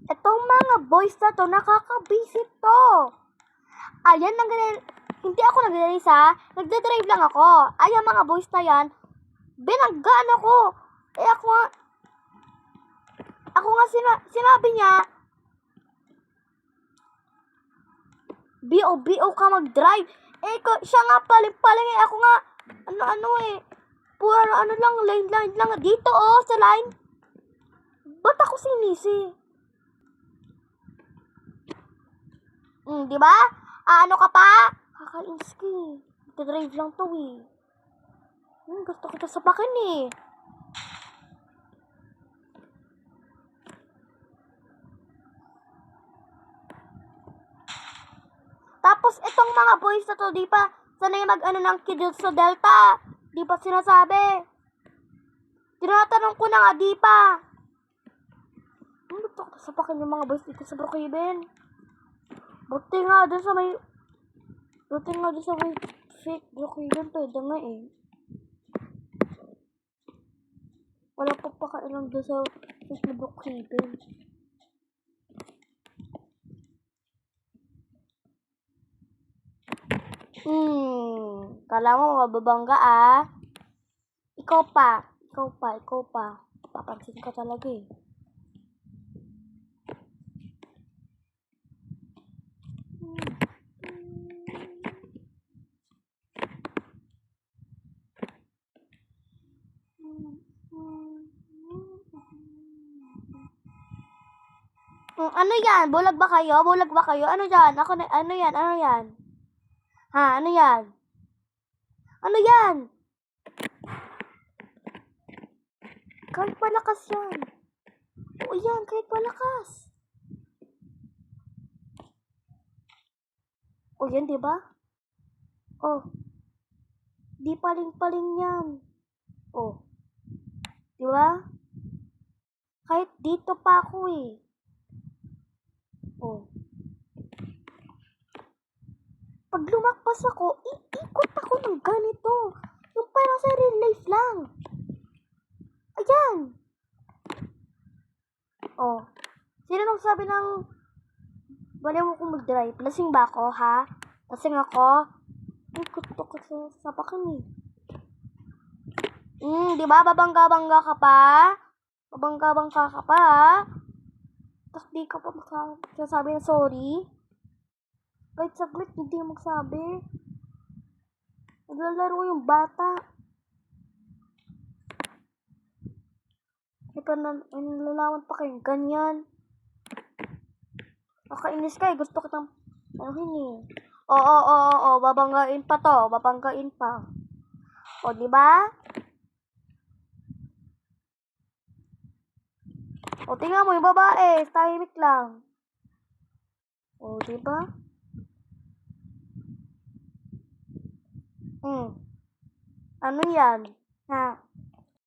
Itong mga boys na to, nakakabisit to. Ayan, hindi ako nagre-race, nagdadrive lang ako. Ayan, mga boys na yan, binanggaan ako. Eh, ako nga sinabi niya, BO ka mag-drive. Eh, siya nga paling eh, ako nga, puro line lang. Dito, sa line. Ba't ako sinisi? Di ba? Ano ka pa? Kakainis ka eh. Nagdadrive lang to eh. Gusto kita sapakin eh. Tapos itong mga boys na to, di pa sanay mag-ano ng Kidul sa Delta. Di pa sinasabi. Tinatanong ko na nga, di pa. Gusto ko sapakin yung mga boys dito sa Brookhaven. Buti nga dun sa may fake Brookhaven, pwede nga eh. Wala pa pakailang doon sa fake Brookhaven. Kala mo mababangga ah. Ikaw pa. Papansin ka talaga eh. Ano yan? Bulag ba kayo? Ano yan? Ano yan? Ha? Ano yan? Ano yan? Kahit malakas yan. Oo yan, kahit malakas. O yan, di ba? Oh. Di paling-paling yan. Oh. Di ba? Kahit dito pa ako eh. Oh. Pag lumakpas ako, iikot ako ng ganito. Yung parang sa real life lang. Ayan. Oh. Sino nang sabi ng bali mo kung mag-drive? Lasing ba ako, ha? Lasing ako? Ikot ko sa sapakan eh. Di ba? Babangga-bangga ka pa? Babangga-bangga ka pa, ha? Tapos di ka pa magsasabi na sorry? Kahit saglit, hindi magsabi. Naglalaro yung bata. Nilalawan pa kayong ganyan. Nakainis ka eh. Gusto kitang eh. Oo. Babanggain pa to. O, diba? O, tingnan mo yung babae. Tahimik lang. O, diba? Ano yan? Ha?